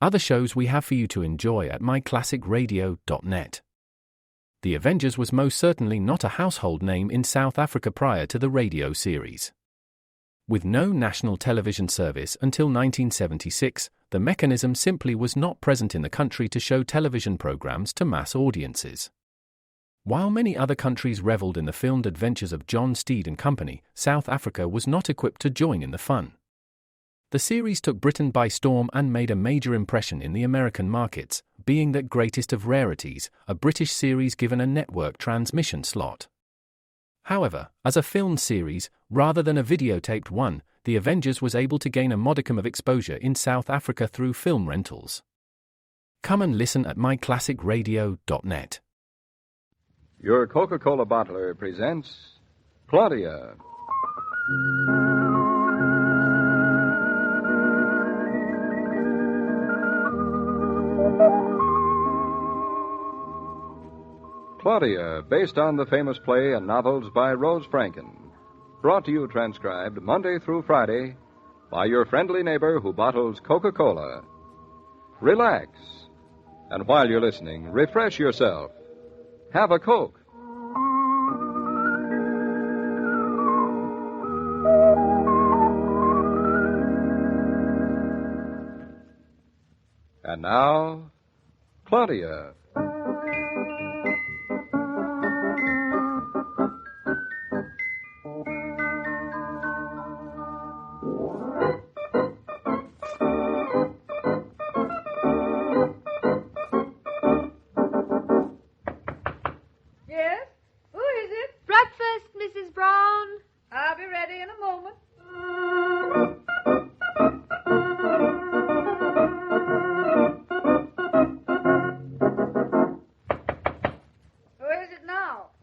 other shows we have for you to enjoy at myclassicradio.net. The Avengers was most certainly not a household name in South Africa prior to the radio series. With no national television service until 1976, the mechanism simply was not present in the country to show television programs to mass audiences. While many other countries reveled in the filmed adventures of John Steed and company, South Africa was not equipped to join in the fun. The series took Britain by storm and made a major impression in the American markets, being that greatest of rarities, a British series given a network transmission slot. However, as a filmed series, rather than a videotaped one, The Avengers was able to gain a modicum of exposure in South Africa through film rentals. Come and listen at myclassicradio.net. Your Coca-Cola bottler presents Claudia. Claudia, based on the famous play and novels by Rose Franken. Brought to you transcribed Monday through Friday by your friendly neighbor who bottles Coca-Cola. Relax, and while you're listening, refresh yourself. Have a Coke. And now, Claudia.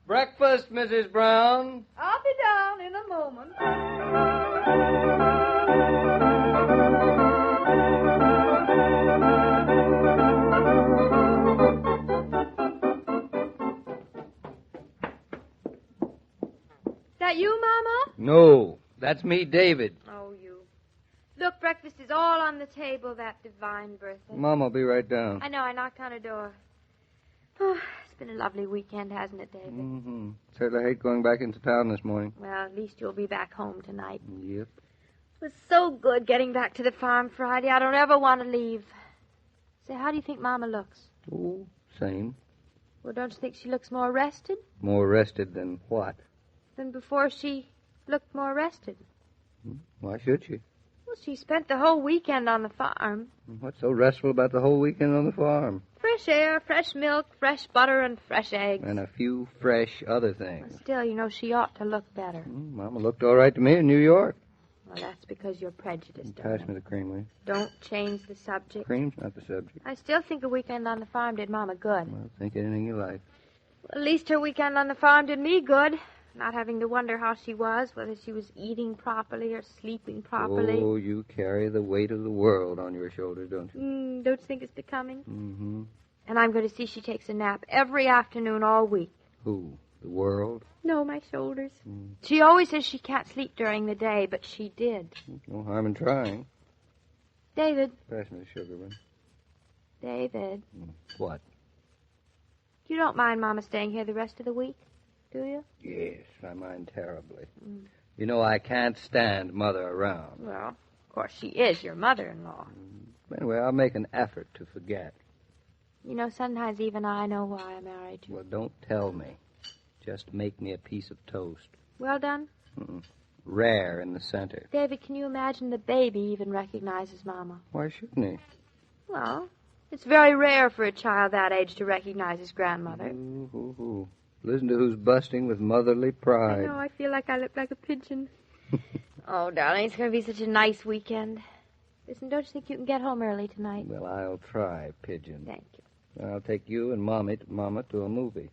Breakfast, Mrs. Brown. I'll be down in a moment. Is that you, Mama? No, that's me, David. Oh, you. Look, breakfast is all on the table that divine birthday. Mom, I'll be right down. I know, I knocked on her door. Oh, it's been a lovely weekend, hasn't it, David? Mm-hmm. Certainly hate going back into town this morning. Well, at least you'll be back home tonight. Yep. It was so good getting back to the farm Friday. I don't ever want to leave. Say, how do you think Mama looks? Oh, same. Well, don't you think she looks more rested? More rested than what? Than before she looked more rested. Why should she? Well, she spent the whole weekend on the farm. What's so restful about the whole weekend on the farm? Fresh air, fresh milk, fresh butter, and fresh eggs. And a few fresh other things. Well, still, you know, she ought to look better. Mama looked all right to me in New York. Well, that's because you're prejudiced. Pass me the cream, will you? Don't change the subject. Cream's not the subject. I still think a weekend on the farm did Mama good. Well, think anything you like. Well, at least her weekend on the farm did me good. Not having to wonder how she was, whether she was eating properly or sleeping properly. Oh, you carry the weight of the world on your shoulders, don't you? Don't you think it's becoming? Mm-hmm. And I'm going to see she takes a nap every afternoon all week. Who? The world? No, my shoulders. She always says she can't sleep during the day, but she did. No harm in trying. David. Pass me the sugar, man. David. What? You don't mind Mama staying here the rest of the week, do you? Yes, I mind terribly. You know, I can't stand Mother around. Well, of course, she is your mother-in-law. Anyway, I'll make an effort to forget. You know, sometimes even I know why I married you. Well, don't tell me. Just make me a piece of toast. Well done? Rare in the center. David, can you imagine the baby even recognizes Mama? Why shouldn't he? Well, it's very rare for a child that age to recognize his grandmother. Listen to who's busting with motherly pride. I know, I feel like I look like a pigeon. Oh, darling, it's going to be such a nice weekend. Listen, don't you think you can get home early tonight? Well, I'll try, Pigeon. Thank you. I'll take you and Mama to a movie.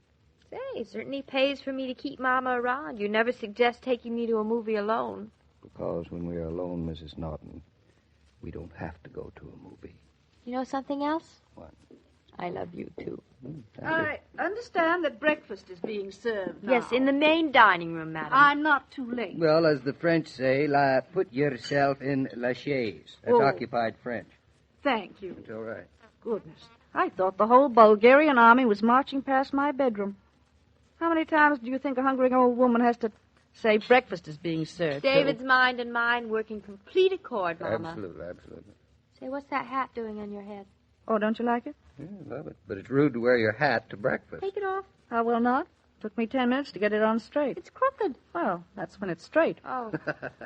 Say, it certainly pays for me to keep Mama around. You never suggest taking me to a movie alone. Because when we're alone, Mrs. Norton, we don't have to go to a movie. You know something else? What? I love you, too. I understand that breakfast is being served now. Yes, in the main dining room, madam. I'm not too late. Well, as the French say, put yourself in la chaise. That's occupied French. Thank you. It's all right. Goodness. I thought the whole Bulgarian army was marching past my bedroom. How many times do you think a hungry old woman has to say breakfast is being served? David's mind and mine work in complete accord, Mama. Absolutely. Say, what's that hat doing on your head? Oh, don't you like it? Yeah, I love it. But it's rude to wear your hat to breakfast. Take it off. I will not. Took me 10 minutes to get it on straight. It's crooked. Well, that's when it's straight. Oh.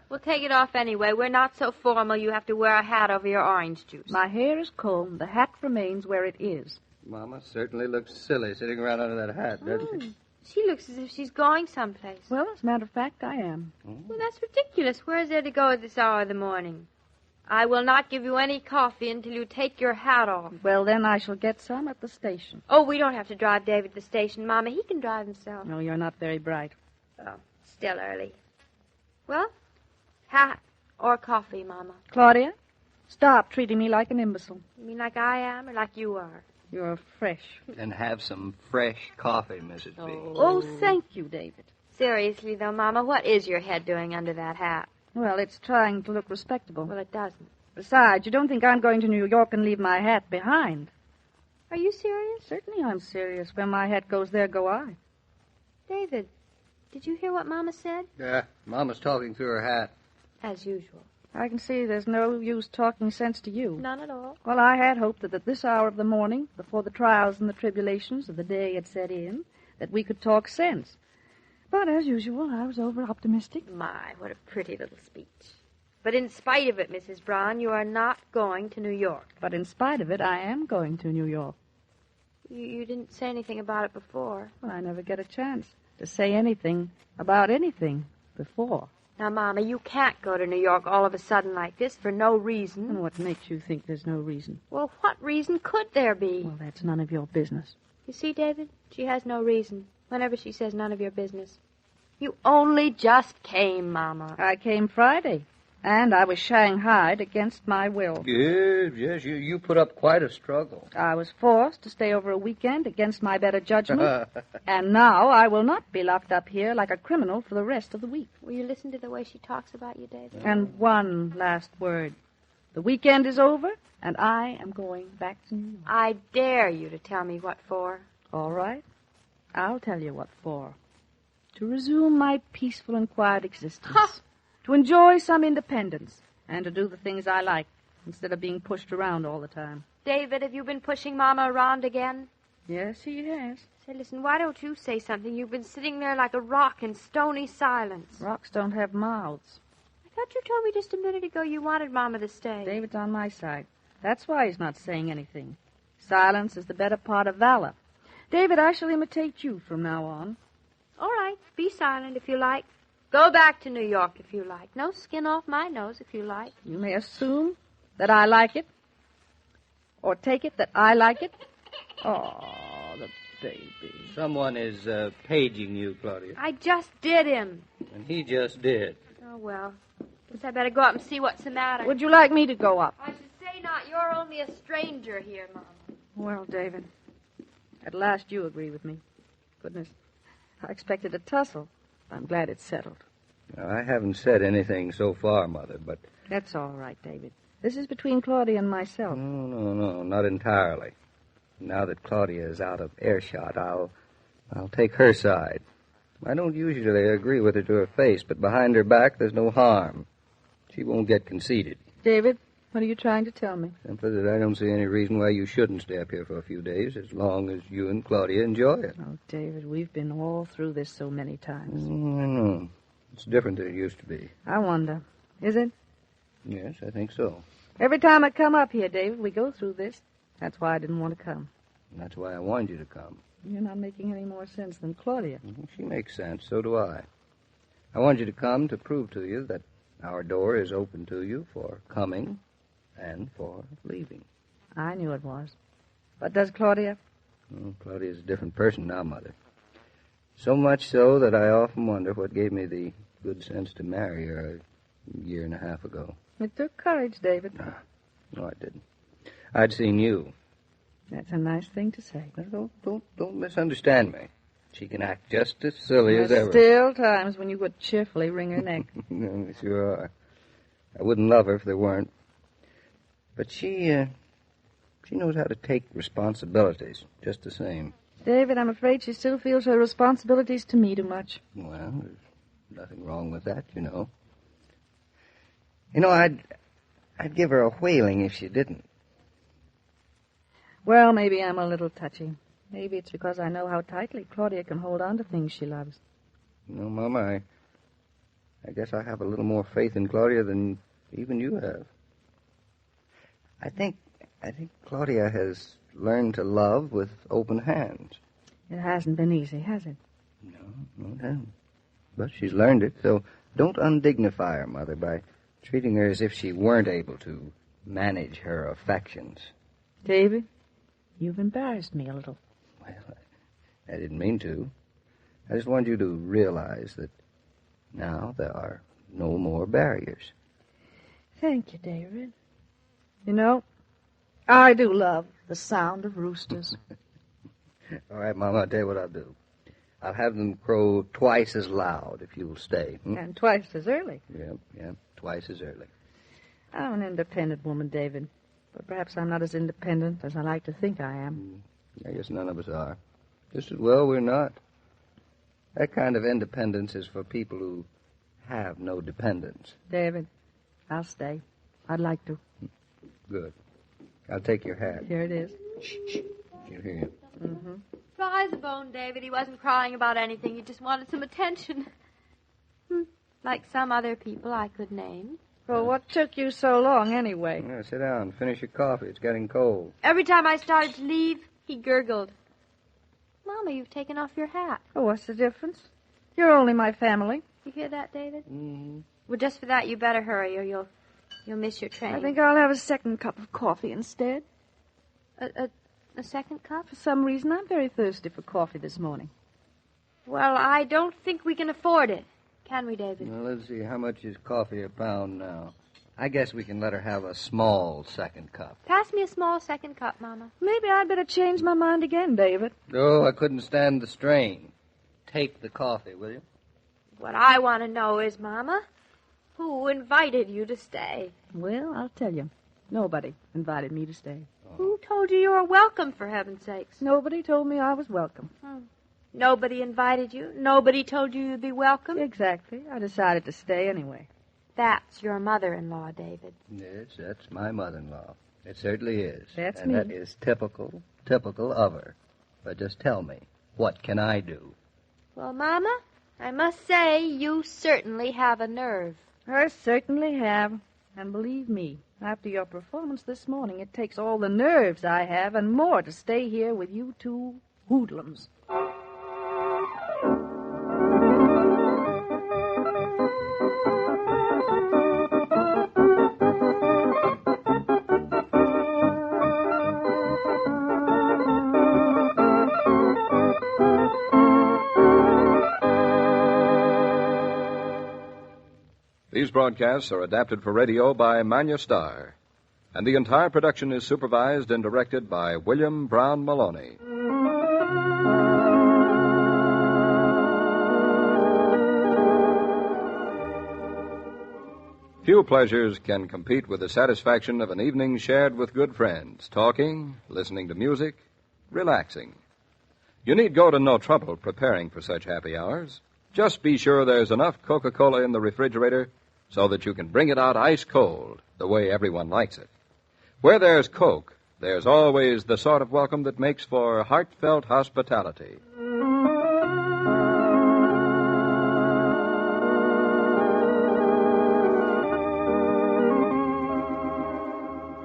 Well, take it off anyway. We're not so formal you have to wear a hat over your orange juice. My hair is combed. The hat remains where it is. Mama certainly looks silly sitting around under that hat, doesn't she? She looks as if she's going someplace. Well, as a matter of fact, I am. Well, that's ridiculous. Where is there to go at this hour of the morning? I will not give you any coffee until you take your hat off. Well, then I shall get some at the station. Oh, we don't have to drive David to the station, Mama. He can drive himself. No, you're not very bright. Oh, still early. Well, hat or coffee, Mama? Claudia, stop treating me like an imbecile. You mean like I am or like you are? You're fresh. And have some fresh coffee, Mrs. B. Oh, thank you, David. Seriously, though, Mama, what is your head doing under that hat? Well, it's trying to look respectable. Well, it doesn't. Besides, you don't think I'm going to New York and leave my hat behind. Are you serious? Certainly I'm serious. Where my hat goes, there go I. David, did you hear what Mama said? Yeah, Mama's talking through her hat. As usual. I can see there's no use talking sense to you. None at all. Well, I had hoped that at this hour of the morning, before the trials and the tribulations of the day had set in, that we could talk sense. But as usual, I was over-optimistic. My, what a pretty little speech. But in spite of it, Mrs. Brown, you are not going to New York. But in spite of it, I am going to New York. You didn't say anything about it before. Well, I never get a chance to say anything about anything before. Now, Mama, you can't go to New York all of a sudden like this for no reason. And what makes you think there's no reason? Well, what reason could there be? Well, that's none of your business. You see, David, she has no reason whenever she says none of your business. You only just came, Mama. I came Friday, and I was shanghaied against my will. Yes, you put up quite a struggle. I was forced to stay over a weekend against my better judgment, and now I will not be locked up here like a criminal for the rest of the week. Will you listen to the way she talks about you, David? And one last word. The weekend is over, and I am going back to New York. I dare you to tell me what for. All right. I'll tell you what for. To resume my peaceful and quiet existence. Ha! To enjoy some independence, and to do the things I like, instead of being pushed around all the time. David, have you been pushing Mama around again? Yes, he has. Say, listen, why don't you say something? You've been sitting there like a rock in stony silence. Rocks don't have mouths. I thought you told me just a minute ago you wanted Mama to stay. David's on my side. That's why he's not saying anything. Silence is the better part of valor. David, I shall imitate you from now on. All right, be silent if you like. Go back to New York if you like. No skin off my nose if you like. You may assume that I like it, or take it that I like it. Oh, the baby. Someone is paging you, Claudia. I just did him. And he just did. Oh, well. Guess I better go up and see what's the matter. Would you like me to go up? I should say not. You're only a stranger here, Mama. Well, David, at last you agree with me. Goodness, I expected a tussle. I'm glad it's settled. I haven't said anything so far, Mother, but... That's all right, David. This is between Claudia and myself. No, not entirely. Now that Claudia is out of earshot, I'll take her side. I don't usually agree with her to her face, but behind her back, there's no harm. She won't get conceited. David, what are you trying to tell me? Simply that I don't see any reason why you shouldn't stay up here for a few days, as long as you and Claudia enjoy it. Oh, David, we've been all through this so many times. I know. It's different than it used to be. I wonder. Is it? Yes, I think so. Every time I come up here, David, we go through this. That's why I didn't want to come. And that's why I wanted you to come. You're not making any more sense than Claudia. She makes sense, so do I. I wanted you to come to prove to you that our door is open to you for coming and for leaving. I knew it was. But does Claudia? Well, Claudia's a different person now, Mother. So much so that I often wonder what gave me the good sense to marry her a year and a half ago. It took courage, David. No, I didn't. I'd seen you. That's a nice thing to say. Now, don't misunderstand me. She can act just as silly as ever. Still times when you would cheerfully wring her neck. No, sure are. I wouldn't love her if there weren't. But she She knows how to take responsibilities, just the same. David, I'm afraid she still feels her responsibilities to me too much. Well, there's nothing wrong with that, you know. You know, I'd give her a whaling if she didn't. Well, maybe I'm a little touchy. Maybe it's because I know how tightly Claudia can hold on to things she loves. No, Mama, I guess I have a little more faith in Claudia than even you have. I think Claudia has learned to love with open hands. It hasn't been easy, has it? No, it hasn't. But she's learned it, so don't undignify her, Mother, by treating her as if she weren't able to manage her affections. David, you've embarrassed me a little. Well, I didn't mean to. I just wanted you to realize that now there are no more barriers. Thank you, David. You know, I do love the sound of roosters. All right, Mama, I'll tell you what I'll do. I'll have them crow twice as loud if you'll stay. And twice as early. Yeah, twice as early. I'm an independent woman, David. But perhaps I'm not as independent as I like to think I am. I guess none of us are. Just as well we're not. That kind of independence is for people who have no dependence. David, I'll stay. I'd like to. Good. I'll take your hat. Here it is. Shh. She'll hear you. Mm-hmm. Dry the bone, David. He wasn't crying about anything. He just wanted some attention. Like some other people I could name. Well, what took you so long, anyway? Yeah, sit down. Finish your coffee. It's getting cold. Every time I started to leave, he gurgled. Mama, you've taken off your hat. Oh, what's the difference? You're only my family. You hear that, David? Mm-hmm. Well, just for that, you better hurry, or you'll miss your train. I think I'll have a second cup of coffee instead. A second cup? For some reason, I'm very thirsty for coffee this morning. Well, I don't think we can afford it. Can we, David? Well, let's see. How much is coffee a pound now? I guess we can let her have a small second cup. Pass me a small second cup, Mama. Maybe I'd better change my mind again, David. Oh, I couldn't stand the strain. Take the coffee, will you? What I want to know is, Mama, who invited you to stay? Well, I'll tell you. Nobody invited me to stay. Who told you were welcome, for heaven's sakes? Nobody told me I was welcome. Nobody invited you? Nobody told you you'd be welcome? Exactly. I decided to stay anyway. That's your mother-in-law, David. Yes, that's my mother-in-law. It certainly is. That's and me. that is typical of her. But just tell me, what can I do? Well, Mama, I must say you certainly have a nerve. I certainly have. And believe me, after your performance this morning, it takes all the nerves I have and more to stay here with you two hoodlums. These broadcasts are adapted for radio by Manya Starr, and the entire production is supervised and directed by William Brown Maloney. Few pleasures can compete with the satisfaction of an evening shared with good friends, talking, listening to music, relaxing. You need go to no trouble preparing for such happy hours. Just be sure there's enough Coca-Cola in the refrigerator so that you can bring it out ice cold, the way everyone likes it. Where there's Coke, there's always the sort of welcome that makes for heartfelt hospitality.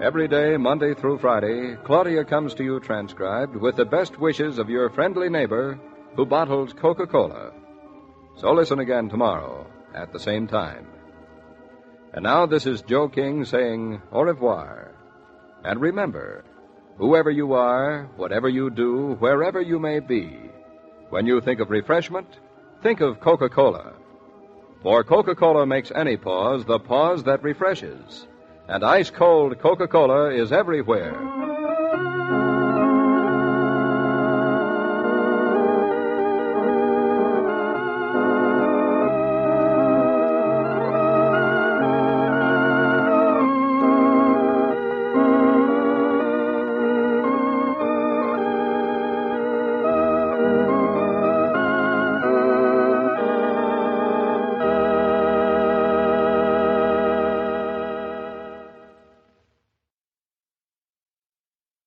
Every day, Monday through Friday, Claudia comes to you transcribed with the best wishes of your friendly neighbor who bottles Coca-Cola. So listen again tomorrow at the same time. And now this is Joe King saying au revoir. And remember, whoever you are, whatever you do, wherever you may be, when you think of refreshment, think of Coca-Cola. For Coca-Cola makes any pause the pause that refreshes. And ice-cold Coca-Cola is everywhere.